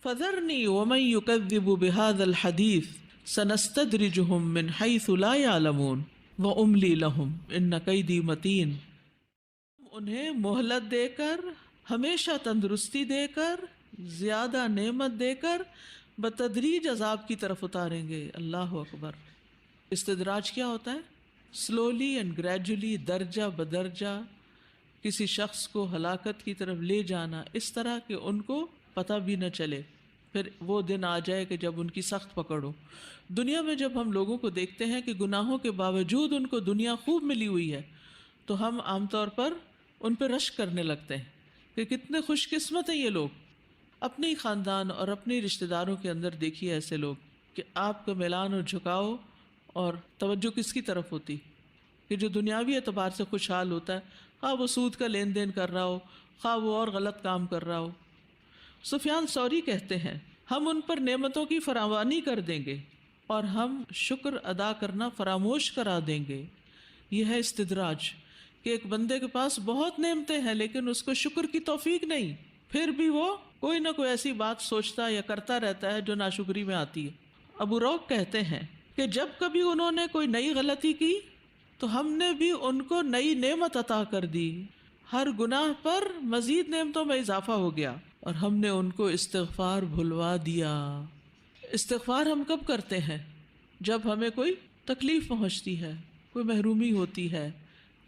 فذرنی ومن یکذب بہذا الحدیث سنستدرجہم من حیث لا یعلمون واملی لہم ان کیدی متین۔ انہیں مہلت دے کر، ہمیشہ تندرستی دے کر، زیادہ نعمت دے کر بتدریج عذاب کی طرف اتاریں گے۔ اللہ اکبر۔ استدراج کیا ہوتا ہے؟ سلولی اینڈ گریجولی، درجہ بدرجہ کسی شخص کو ہلاکت کی طرف لے جانا، اس طرح کہ ان کو پتہ بھی نہ چلے، پھر وہ دن آ جائے کہ جب ان کی سخت پکڑ ہو۔ دنیا میں جب ہم لوگوں کو دیکھتے ہیں کہ گناہوں کے باوجود ان کو دنیا خوب ملی ہوئی ہے، تو ہم عام طور پر ان پہ رشک کرنے لگتے ہیں کہ کتنے خوش قسمت ہیں یہ لوگ۔ اپنے ہی خاندان اور اپنے رشتہ داروں کے اندر دیکھیے ایسے لوگ کہ آپ کا میلان اور جھکاؤ اور توجہ کس کی طرف ہوتی کہ جو دنیاوی اعتبار سے خوشحال ہوتا ہے، خواہ وہ سود کا لین دین کر رہا ہو، خواہ وہ اور غلط کام کر رہا ہو۔ سفیان ثوری کہتے ہیں ہم ان پر نعمتوں کی فراوانی کر دیں گے اور ہم شکر ادا کرنا فراموش کرا دیں گے۔ یہ ہے استدراج، کہ ایک بندے کے پاس بہت نعمتیں ہیں لیکن اس کو شکر کی توفیق نہیں، پھر بھی وہ کوئی نہ کوئی ایسی بات سوچتا یا کرتا رہتا ہے جو ناشکری میں آتی ہے۔ ابو روک کہتے ہیں کہ جب کبھی انہوں نے کوئی نئی غلطی کی تو ہم نے بھی ان کو نئی نعمت عطا کر دی، ہر گناہ پر مزید نعمتوں میں اضافہ ہو گیا اور ہم نے ان کو استغفار بھلوا دیا۔ استغفار ہم کب کرتے ہیں؟ جب ہمیں کوئی تکلیف پہنچتی ہے، کوئی محرومی ہوتی ہے،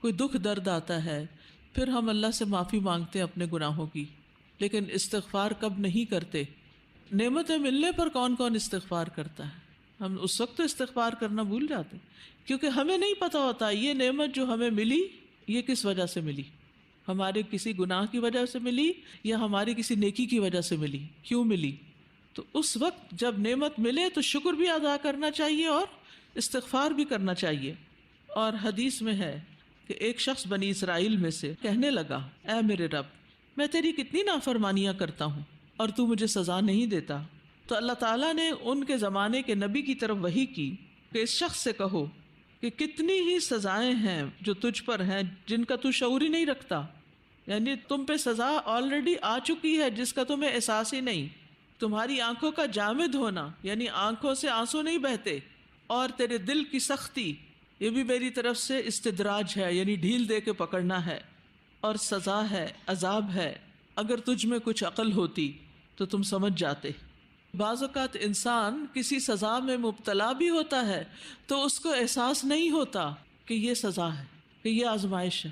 کوئی دکھ درد آتا ہے، پھر ہم اللہ سے معافی مانگتے ہیں اپنے گناہوں کی۔ لیکن استغفار کب نہیں کرتے؟ نعمتیں ملنے پر کون کون استغفار کرتا ہے؟ ہم اس وقت تو استغفار کرنا بھول جاتے ہیں کیونکہ ہمیں نہیں پتہ ہوتا یہ نعمت جو ہمیں ملی یہ کس وجہ سے ملی، ہمارے کسی گناہ کی وجہ سے ملی یا ہماری کسی نیکی کی وجہ سے ملی، کیوں ملی؟ تو اس وقت جب نعمت ملے تو شکر بھی ادا کرنا چاہیے اور استغفار بھی کرنا چاہیے۔ اور حدیث میں ہے کہ ایک شخص بنی اسرائیل میں سے کہنے لگا، اے میرے رب، میں تیری کتنی نافرمانیاں کرتا ہوں اور تو مجھے سزا نہیں دیتا۔ تو اللہ تعالیٰ نے ان کے زمانے کے نبی کی طرف وحی کی کہ اس شخص سے کہو کہ کتنی ہی سزائیں ہیں جو تجھ پر ہیں جن کا تو شعور ہی نہیں رکھتا، یعنی تم پہ سزا آلریڈی آ چکی ہے جس کا تمہیں احساس ہی نہیں۔ تمہاری آنکھوں کا جامد ہونا، یعنی آنکھوں سے آنسو نہیں بہتے، اور تیرے دل کی سختی، یہ بھی میری طرف سے استدراج ہے، یعنی ڈھیل دے کے پکڑنا ہے، اور سزا ہے، عذاب ہے۔ اگر تجھ میں کچھ عقل ہوتی تو تم سمجھ جاتے۔ بعض اوقات انسان کسی سزا میں مبتلا بھی ہوتا ہے تو اس کو احساس نہیں ہوتا کہ یہ سزا ہے، کہ یہ آزمائش ہے۔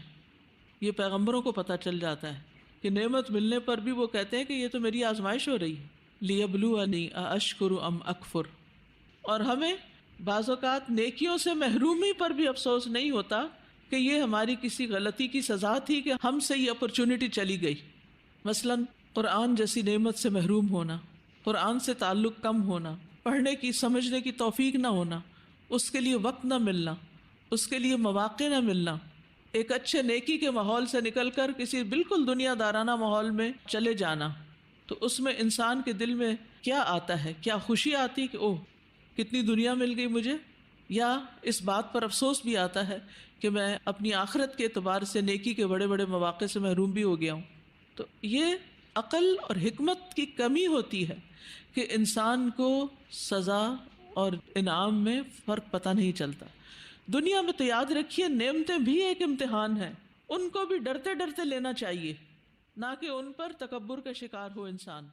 یہ پیغمبروں کو پتہ چل جاتا ہے کہ نعمت ملنے پر بھی وہ کہتے ہیں کہ یہ تو میری آزمائش ہو رہی ہے، لیبلونی ااشکر ام اکفر۔ اور ہمیں بعض اوقات نیکیوں سے محرومی پر بھی افسوس نہیں ہوتا کہ یہ ہماری کسی غلطی کی سزا تھی کہ ہم سے یہ اپرچونٹی چلی گئی۔ مثلاً قرآن جیسی نعمت سے محروم ہونا، قرآن سے تعلق کم ہونا، پڑھنے کی سمجھنے کی توفیق نہ ہونا، اس کے لیے وقت نہ ملنا، اس کے لیے مواقع نہ ملنا، ایک اچھے نیکی کے ماحول سے نکل کر کسی بالکل دنیا دارانہ ماحول میں چلے جانا، تو اس میں انسان کے دل میں کیا آتا ہے؟ کیا خوشی آتی کہ اوہ کتنی دنیا مل گئی مجھے، یا اس بات پر افسوس بھی آتا ہے کہ میں اپنی آخرت کے اعتبار سے نیکی کے بڑے بڑے مواقع سے محروم بھی ہو گیا ہوں۔ تو یہ عقل اور حکمت کی کمی ہوتی ہے کہ انسان کو سزا اور انعام میں فرق پتہ نہیں چلتا۔ دنیا میں تو یاد رکھیے نعمتیں بھی ایک امتحان ہے، ان کو بھی ڈرتے ڈرتے لینا چاہیے، نہ کہ ان پر تکبر کا شکار ہو انسان۔